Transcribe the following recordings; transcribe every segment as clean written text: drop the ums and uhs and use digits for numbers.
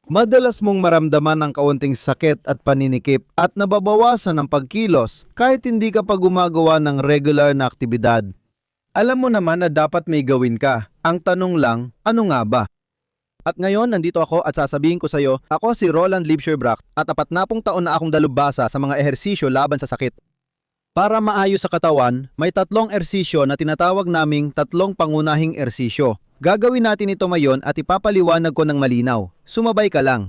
Madalas mong maramdaman ang kaunting sakit at paninikip at nababawasan ng pagkilos kahit hindi ka pa gumagawa ng regular na aktibidad. Alam mo naman na dapat may gawin ka. Ang tanong lang, ano nga ba? At ngayon, nandito ako at sasabihin ko sa iyo, ako si Roland Liebscher-Bracht at 40 taon na akong dalubhasa sa mga ehersisyo laban sa sakit. Para maayos sa katawan, may 3 ehersisyo na tinatawag naming 3 pangunahing ehersisyo. Gagawin natin ito ngayon at ipapaliwanag ko ng malinaw. Sumabay ka lang.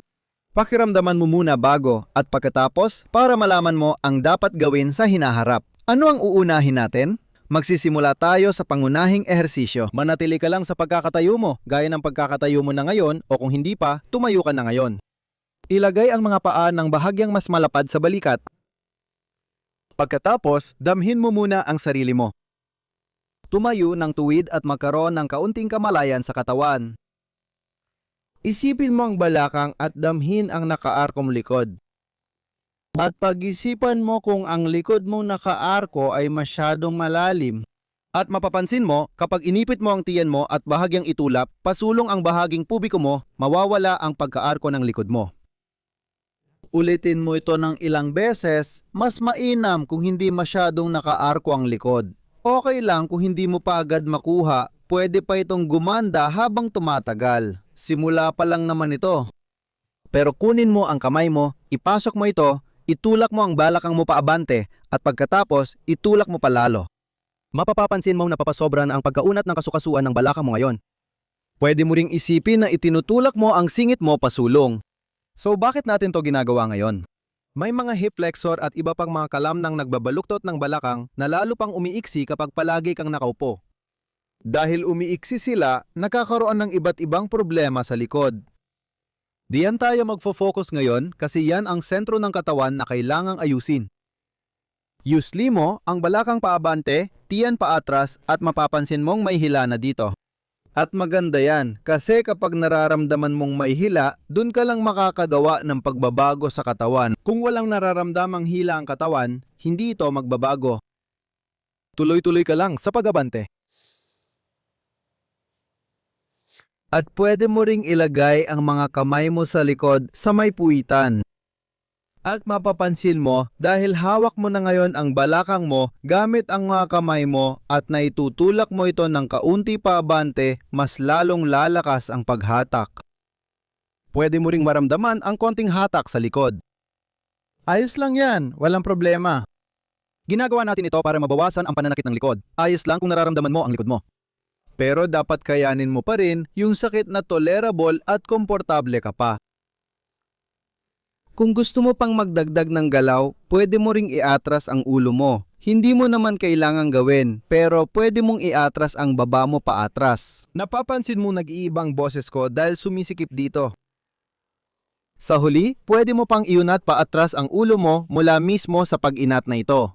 Pakiramdaman mo muna bago at pagkatapos para malaman mo ang dapat gawin sa hinaharap. Ano ang uunahin natin? Magsisimula tayo sa pangunahing ehersisyo. Manatili ka lang sa pagkakatayo mo, gaya ng pagkakatayo mo na ngayon o kung hindi pa, tumayo ka na ngayon. Ilagay ang mga paa ng bahagyang mas malapad sa balikat. Pagkatapos, damhin mo muna ang sarili mo. Tumayo ng tuwid at magkaroon ng kaunting kamalayan sa katawan. Isipin mo ang balakang at damhin ang nakaarkong likod. At pag-isipan mo kung ang likod mong nakaarko ay masyadong malalim. At mapapansin mo, kapag inipit mo ang tiyan mo at bahagyang itulak, pasulong ang bahaging pubiko mo, mawawala ang pagkaarko ng likod mo. Ulitin mo ito ng ilang beses, mas mainam kung hindi masyadong nakaarko ang likod. Okay lang kung hindi mo pa agad makuha, pwede pa itong gumanda habang tumatagal. Simula pa lang naman ito. Pero kunin mo ang kamay mo, ipasok mo ito, itulak mo ang balakang mo paabante, at pagkatapos, itulak mo palalo. Mapapapansin mong napapasobra na ang pagkaunat ng kasukasuan ng balakang mo ngayon. Pwede mo ring isipin na itinutulak mo ang singit mo pasulong. So bakit natin to ginagawa ngayon? May mga hip flexor at iba pang mga kalamnang nagbabaluktot ng balakang na lalo pang umiiksi kapag palagi kang nakaupo. Dahil umiiksi sila, nakakaroon ng iba't ibang problema sa likod. Diyan tayo magfo-focus ngayon kasi yan ang sentro ng katawan na kailangang ayusin. Usli mo ang balakang paabante, tiyan paatras at mapapansin mong may hila na dito. At maganda yan kasi kapag nararamdaman mong may hila, dun ka lang makakagawa ng pagbabago sa katawan. Kung walang nararamdamang hila ang katawan, hindi ito magbabago. Tuloy-tuloy ka lang sa pag-abante. At pwede mo ring ilagay ang mga kamay mo sa likod sa may puwitan. At mapapansin mo dahil hawak mo na ngayon ang balakang mo gamit ang mga kamay mo at naitutulak mo ito ng kaunti paabante, mas lalong lalakas ang paghatak. Pwede mo ring maramdaman ang konting hatak sa likod. Ayos lang yan, walang problema. Ginagawa natin ito para mabawasan ang pananakit ng likod. Ayos lang kung nararamdaman mo ang likod mo. Pero dapat kayanin mo pa rin yung sakit na tolerable at komportable ka pa. Kung gusto mo pang magdagdag ng galaw, pwede mo ring iatras ang ulo mo. Hindi mo naman kailangang gawin, pero pwede mong iatras ang baba mo paatras. Napapansin mo nag-iibang boses ko dahil sumisikip dito. Sa huli, pwede mo pang iunat paatras ang ulo mo mula mismo sa pag-inat na ito.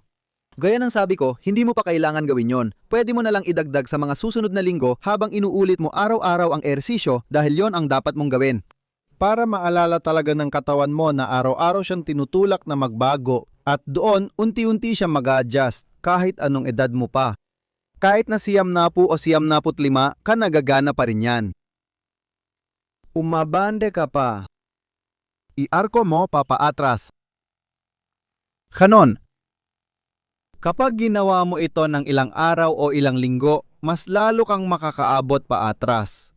Gaya ng sabi ko, hindi mo pa kailangan gawin yon. Pwede mo na lang idagdag sa mga susunod na linggo habang inuulit mo araw-araw ang ehersisyo dahil yon ang dapat mong gawin. Para maalala talaga ng katawan mo na araw-araw siyang tinutulak na magbago at doon unti-unti siya mag-adjust kahit anong edad mo pa. Kahit na siyam na po o siyam na 45 ka nagagana pa rin yan. Umabande ka pa. Iarko mo papaatras. Kanon. Kapag ginawa mo ito ng ilang araw o ilang linggo, mas lalo kang makakaabot paatras.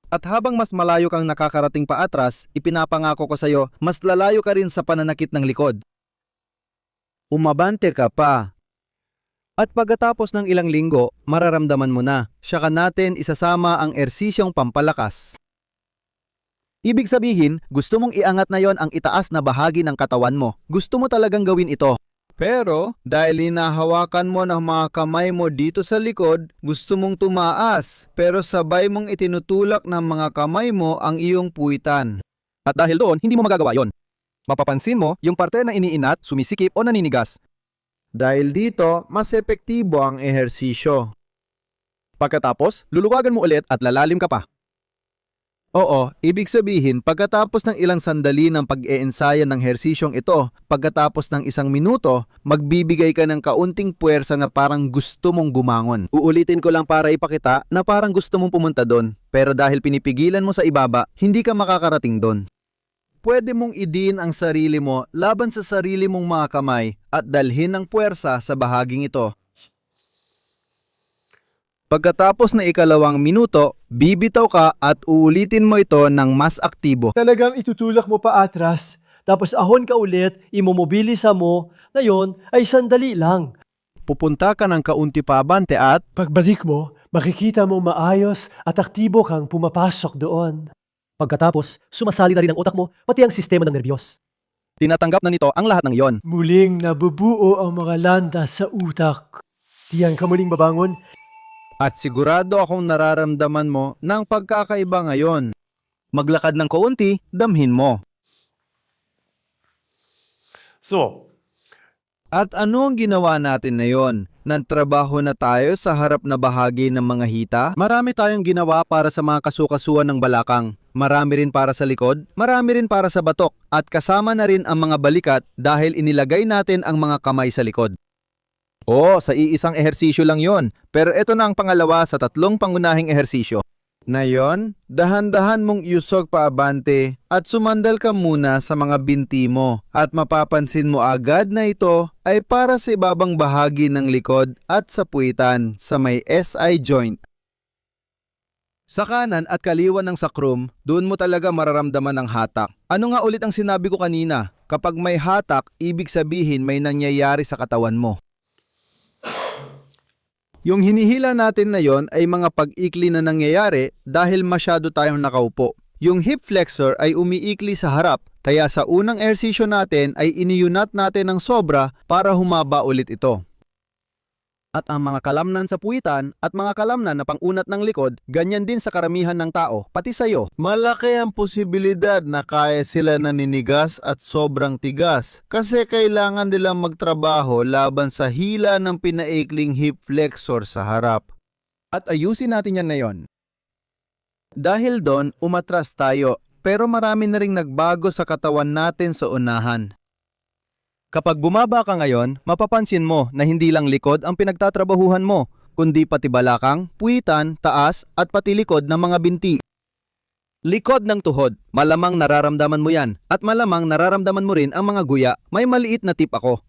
At habang mas malayo kang nakakarating paatras, ipinapangako ko sa iyo, mas lalayo ka rin sa pananakit ng likod. Umabante ka pa. At pagkatapos ng ilang linggo, mararamdaman mo na, saka natin isasama ang ehersisyong pampalakas. Ibig sabihin, gusto mong iangat na yon ang itaas na bahagi ng katawan mo. Gusto mo talagang gawin ito. Pero, dahil hinahawakan mo ng mga kamay mo dito sa likod, gusto mong tumaas, pero sabay mong itinutulak ng mga kamay mo ang iyong puwitan. At dahil doon, hindi mo magagawa yon. Mapapansin mo, yung parte na iniinat, sumisikip o naninigas. Dahil dito, mas epektibo ang ehersisyo. Pagkatapos, luluwagan mo ulit at lalalim ka pa. Oo, ibig sabihin, pagkatapos ng ilang sandali ng pag-eensaya ng hersisyong ito, pagkatapos ng 1 minuto, magbibigay ka ng kaunting puwersa na parang gusto mong gumangon. Uulitin ko lang para ipakita na parang gusto mong pumunta doon, pero dahil pinipigilan mo sa ibaba, hindi ka makakarating doon. pwede mong idiin ang sarili mo laban sa sarili mong mga kamay at dalhin ng puwersa sa bahaging ito. Pagkatapos na 2 minuto, bibitaw ka at uulitin mo ito ng mas aktibo. Talagang itutulak mo pa atras, tapos ahon ka ulit, imomobilisa mo, na yon ay sandali lang. Pupunta ka ng kaunti pa abante at Pagbalik mo, makikita mo maayos at aktibo kang pumapasok doon. Pagkatapos, sumasali na rin ang utak mo, pati ang sistema ng nerbiyos. tinatanggap na nito ang lahat ng yon. Muling nabubuo ang mga landas sa utak. Diyan ka muling babangon. At sigurado akong nararamdaman mo ng pagkakaiba ngayon. Maglakad ng kaunti, damhin mo. At ano ang ginawa natin na yon? Nagtrabaho na tayo sa harap na bahagi ng mga hita. Marami tayong ginawa para sa mga kasukasuan ng balakang. Marami rin para sa likod, marami rin para sa batok, at kasama na rin ang mga balikat dahil inilagay natin ang mga kamay sa likod. Oo, sa iisang ehersisyo lang yon. Pero ito na ang pangalawa sa 3 pangunahing ehersisyo. Na yon, dahan-dahan mong iusog paabante at sumandal ka muna sa mga binti mo at mapapansin mo agad na ito ay para sa ibabang bahagi ng likod at sa puwitan sa may SI joint. Sa kanan at kaliwa ng sacrum, doon mo talaga mararamdaman ang hatak. Ano nga ulit ang sinabi ko kanina? Kapag may hatak, ibig sabihin may nangyayari sa katawan mo. Yung hinihila natin na yon ay mga pag-ikli na nangyayari dahil masyado tayong nakaupo. Yung hip flexor ay umiikli sa harap, kaya sa unang ehersisyo natin ay iniyunat natin ng sobra para humaba ulit ito. At ang mga kalamnan sa puwitan at mga kalamnan na pangunat ng likod, ganyan din sa karamihan ng tao, pati sa'yo. Malaki ang posibilidad na kaya sila naninigas at sobrang tigas kasi kailangan nilang magtrabaho laban sa hila ng pinaikling hip flexor sa harap. At ayusin natin yan na yon. Dahil doon, umatras tayo, pero marami na ring nagbago sa katawan natin sa unahan. Kapag bumaba ka ngayon, mapapansin mo na hindi lang likod ang pinagtatrabahuhan mo, kundi pati balakang, puwitan, taas at pati likod ng mga binti. Likod ng tuhod, malamang nararamdaman mo yan at malamang nararamdaman mo rin ang mga guya. May maliit na tip ako.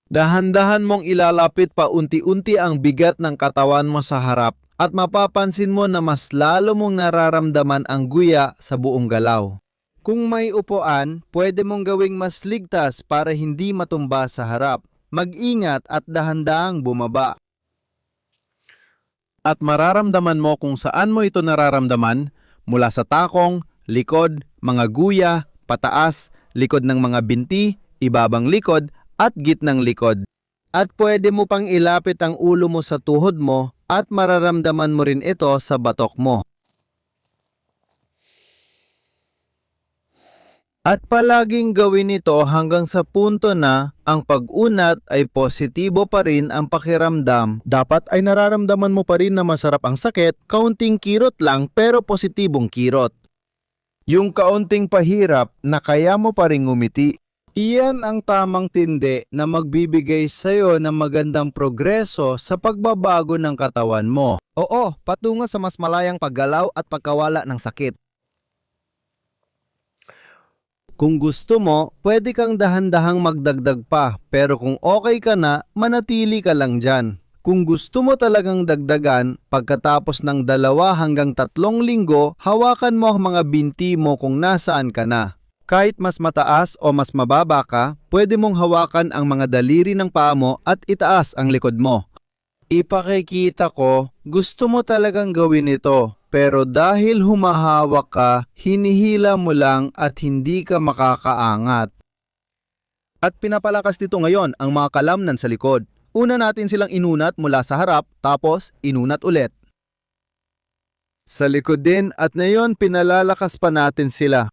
Dahan-dahan mong ilalapit pa unti-unti ang bigat ng katawan mo sa harap at mapapansin mo na mas lalo mong nararamdaman ang guya sa buong galaw. Kung may upuan, pwede mong gawing mas ligtas para hindi matumba sa harap. Mag-ingat at dahan-dahang bumaba. At mararamdaman mo kung saan mo ito nararamdaman mula sa takong, likod, mga guya, pataas, likod ng mga binti, ibabang likod at gitnang likod. At pwede mo pang ilapit ang ulo mo sa tuhod mo at mararamdaman mo rin ito sa batok mo. At palaging gawin ito hanggang sa punto na ang pag-unat ay positibo pa rin ang pakiramdam. Dapat ay nararamdaman mo pa rin na masarap ang sakit, kaunting kirot lang pero positibong kirot. Yung kaunting pahirap na kaya mo pa rin ngumiti. Iyan ang tamang tindi na magbibigay sa'yo ng magandang progreso sa pagbabago ng katawan mo. Oo, patungo sa mas malayang paggalaw at pagkawala ng sakit. Kung gusto mo, pwede kang dahan-dahang magdagdag pa, pero kung okay ka na, manatili ka lang dyan. Kung gusto mo talagang dagdagan, pagkatapos ng 2 hanggang 3 linggo, hawakan mo ang mga binti mo kung nasaan ka na. Kahit mas mataas o mas mababa ka, pwede mong hawakan ang mga daliri ng paa mo at itaas ang likod mo. Ipakikita ko, gusto mo talagang gawin ito. Pero dahil humahawak ka, hinihila mo lang at hindi ka makakaangat. At pinapalakas nito ngayon ang mga kalamnan sa likod. Una natin silang inunat mula sa harap, tapos inunat ulit. Sa likod din at ngayon pinalalakas pa natin sila.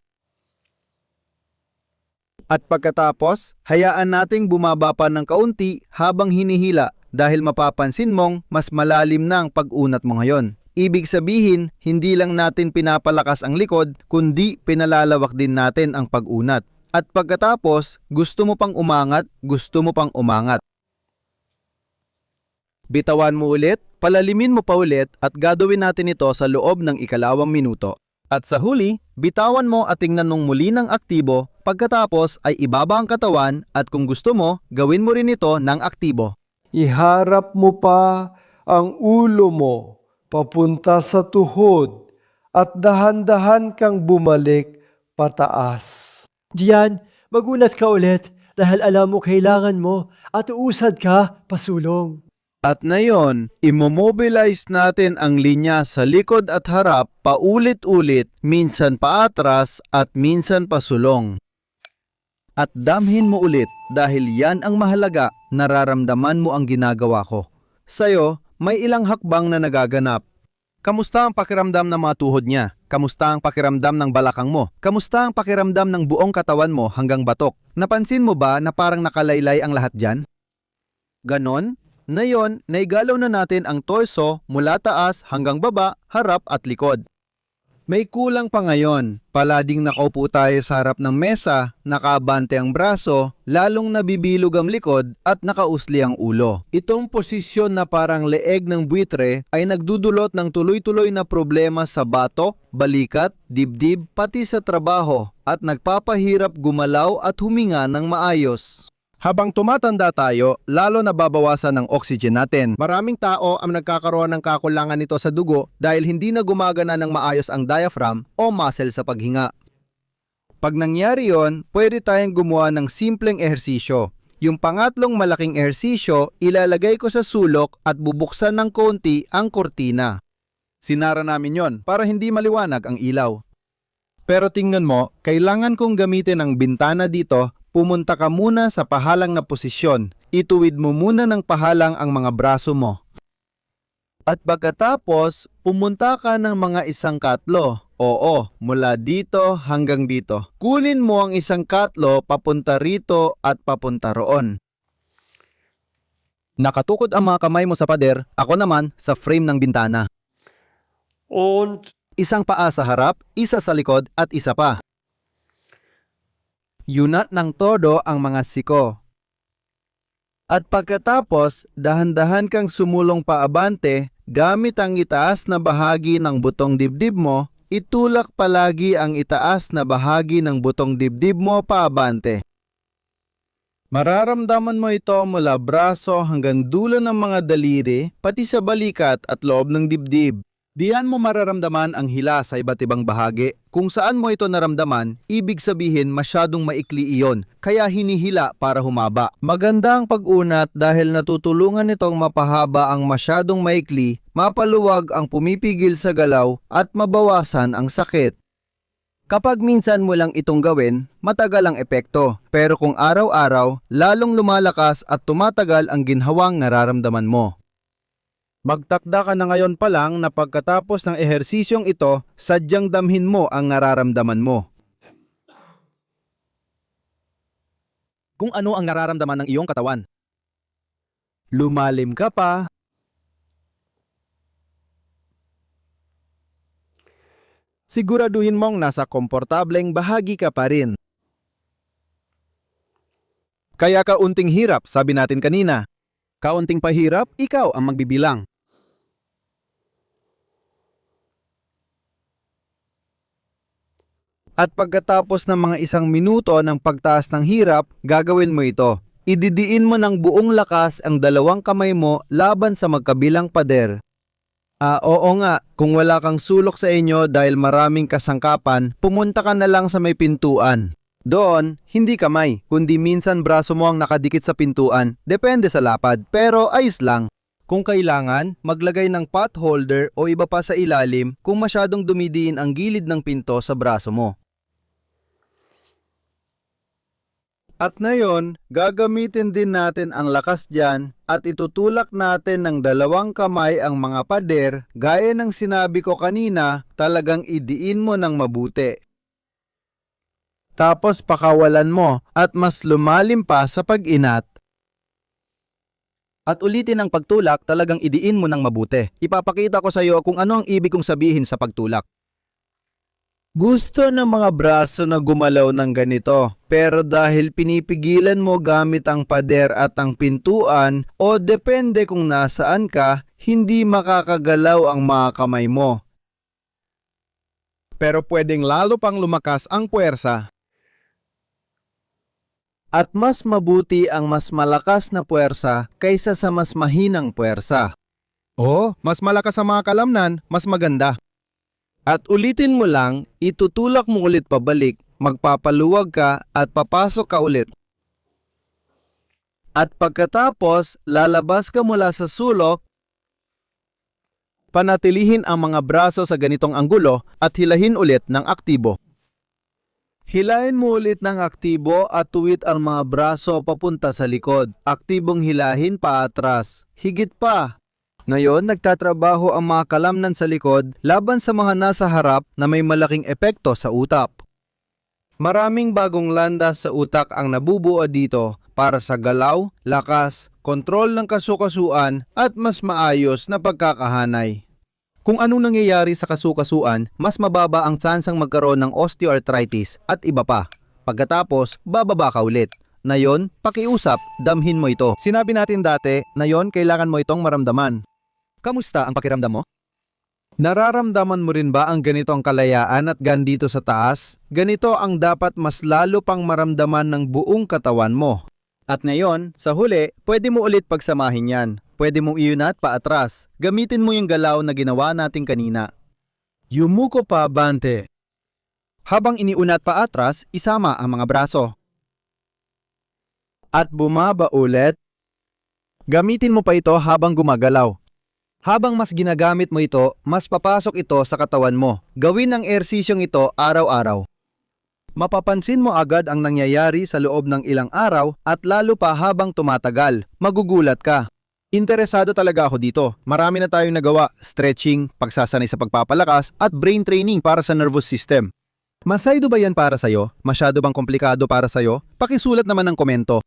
At pagkatapos, hayaan nating bumaba pa ng kaunti habang hinihila dahil mapapansin mong mas malalim na ang pag-unat mo ngayon. Ibig sabihin, hindi lang natin pinapalakas ang likod, kundi pinalalawak din natin ang pag-unat. At pagkatapos, gusto mo pang umangat, gusto mo pang umangat. Bitawan mo ulit, palalimin mo pa ulit at gagawin natin ito sa loob ng 2 minuto. At sa huli, bitawan mo at tingnan mong muli ng aktibo, pagkatapos ay ibaba ang katawan at kung gusto mo, gawin mo rin ito ng aktibo. Iharap mo pa ang ulo mo papunta sa tuhod at dahan-dahan kang bumalik pataas. Diyan, magulat ka ulit dahil alam mo kailangan mo at uusad ka pasulong. At ngayon, imomobilize natin ang linya sa likod at harap paulit-ulit, minsan paatras at minsan pasulong. At damhin mo ulit dahil yan ang mahalaga, nararamdaman mo ang ginagawa ko. Sa'yo, may ilang hakbang na nagaganap. Kamusta ang pakiramdam ng mga tuhod niya? Kamusta ang pakiramdam ng balakang mo? Kamusta ang pakiramdam ng buong katawan mo hanggang batok? Napansin mo ba na parang nakalaylay ang lahat dyan? Ganon? Ngayon, naigalaw na natin ang torso mula taas hanggang baba, harap at likod. May kulang pa ngayon. Palading nakaupo tayo sa harap ng mesa, nakaabante ang braso, lalong nabibilog ang likod at nakausli ang ulo. Itong posisyon na parang leeg ng buitre ay nagdudulot ng tuloy-tuloy na problema sa batok, balikat, dibdib, pati sa trabaho at nagpapahirap gumalaw at huminga ng maayos. Habang tumatanda tayo, lalo nababawasan ang oxygen natin. Maraming tao ang nagkakaroon ng kakulangan nito sa dugo dahil hindi na gumagana ng maayos ang diaphragm o muscle sa paghinga. Pag nangyari yon, pwede tayong gumawa ng simpleng ehersisyo. Yung pangatlong malaking ehersisyo, ilalagay ko sa sulok at bubuksan ng konti ang kortina. Sinara namin yon para hindi maliwanag ang ilaw. Pero tingnan mo, kailangan kong gamitin ang bintana dito. Pumunta ka muna sa pahalang na posisyon. Ituwid mo muna ng pahalang ang mga braso mo. At pagkatapos, pumunta ka ng mga isang katlo. Oo, mula dito hanggang dito. Kunin mo ang isang katlo papunta rito at papunta roon. Nakatukod ang mga kamay mo sa pader, ako naman sa frame ng bintana. Und Isang paa sa harap, isa sa likod at isa pa. Yunat ng todo ang mga siko. At pagkatapos, dahan-dahan kang sumulong paabante gamit ang itaas na bahagi ng butong dibdib mo, itulak palagi ang itaas na bahagi ng butong dibdib mo paabante. Mararamdaman mo ito mula braso hanggang dulo ng mga daliri, pati sa balikat at loob ng dibdib. Diyan mo mararamdaman ang hila sa iba't ibang bahagi. Kung saan mo ito naramdaman, ibig sabihin masyadong maikli iyon, kaya hinihila para humaba. Maganda ang pag-unat dahil natutulungan nitong mapahaba ang masyadong maikli, mapaluwag ang pumipigil sa galaw at mabawasan ang sakit. Kapag minsan mo lang itong gawin, matagal ang epekto. Pero kung araw-araw, lalong lumalakas at tumatagal ang ginhawang nararamdaman mo. Magtakda ka na ngayon pa lang na pagkatapos ng ehersisyong ito, sadyang damhin mo ang nararamdaman mo. Kung ano ang nararamdaman ng iyong katawan. Lumalim ka pa. Siguraduhin mong nasa komportableng bahagi ka pa rin. Kaya kaunting hirap, sabi natin kanina. Kaunting pahirap, ikaw ang magbibilang. At pagkatapos ng mga isang minuto ng pagtaas ng hirap, gagawin mo ito. Ididiin mo ng buong lakas ang dalawang kamay mo laban sa magkabilang pader. Oo nga, kung wala kang sulok sa inyo dahil maraming kasangkapan, pumunta ka na lang sa may pintuan. Doon, hindi kamay, kundi minsan braso mo ang nakadikit sa pintuan, depende sa lapad, pero ayos lang. Kung kailangan, maglagay ng pot holder o iba pa sa ilalim kung masyadong dumidiin ang gilid ng pinto sa braso mo. At ngayon, gagamitin din natin ang lakas dyan at itutulak natin ng dalawang kamay ang mga pader gaya ng sinabi ko kanina, talagang idiin mo ng mabuti. Tapos pakawalan mo at mas lumalim pa sa pag-inat. At ulitin ang pagtulak, talagang idiin mo ng mabuti. Ipapakita ko sa iyo kung ano ang ibig kong sabihin sa pagtulak. Gusto ng mga braso na gumalaw ng ganito, pero dahil pinipigilan mo gamit ang pader at ang pintuan o depende kung nasaan ka, hindi makakagalaw ang mga kamay mo. Pero pwedeng lalo pang lumakas ang puwersa. At mas mabuti ang mas malakas na puwersa kaysa sa mas mahinang puwersa. Oo, mas malakas ang mga kalamnan, mas maganda. At ulitin mo lang, itutulak mo ulit pabalik, magpapaluwag ka at papasok ka ulit. At pagkatapos, lalabas ka mula sa sulok, panatilihin ang mga braso sa ganitong anggulo at hilahin ulit ng aktibo. Hilahin mo ulit ng aktibo at tuwid ang mga braso papunta sa likod. Aktibong hilahin pa atras. Higit pa. Ngayon, nagtatrabaho ang mga kalamnan sa likod laban sa mga nasa harap na may malaking epekto sa utak. Maraming bagong landas sa utak ang nabubuo dito para sa galaw, lakas, kontrol ng kasukasuan at mas maayos na pagkakahanay. Kung anong nangyayari sa kasukasuan, mas mababa ang tsansang magkaroon ng osteoarthritis at iba pa. Pagkatapos, bababa ka ulit. Na yon, pakiusap, damhin mo ito. Sinabi natin dati, na yon, kailangan mo itong maramdaman. Kamusta ang pakiramdam mo? Nararamdaman mo rin ba ang ganitong kalayaan at gan dito sa taas? Ganito ang dapat mas lalo pang maramdaman ng buong katawan mo. At ngayon, sa huli, pwede mo ulit pagsamahin yan. Pwede mong iunat pa atras. Gamitin mo yung galaw na ginawa natin kanina. Yumuko pa, bante. Habang iniunat pa atras, isama ang mga braso. At bumaba ulit. Gamitin mo pa ito habang gumagalaw. Habang mas ginagamit mo ito, mas papasok ito sa katawan mo. Gawin ang ehersisyong ito araw-araw. Mapapansin mo agad ang nangyayari sa loob ng ilang araw at lalo pa habang tumatagal. Magugulat ka. Interesado talaga ako dito. Marami na tayong nagawa, stretching, pagsasanay sa pagpapalakas, at brain training para sa nervous system. Masaydo ba yan para sa'yo? Masyado bang komplikado para sa'yo? Pakisulat naman ng komento.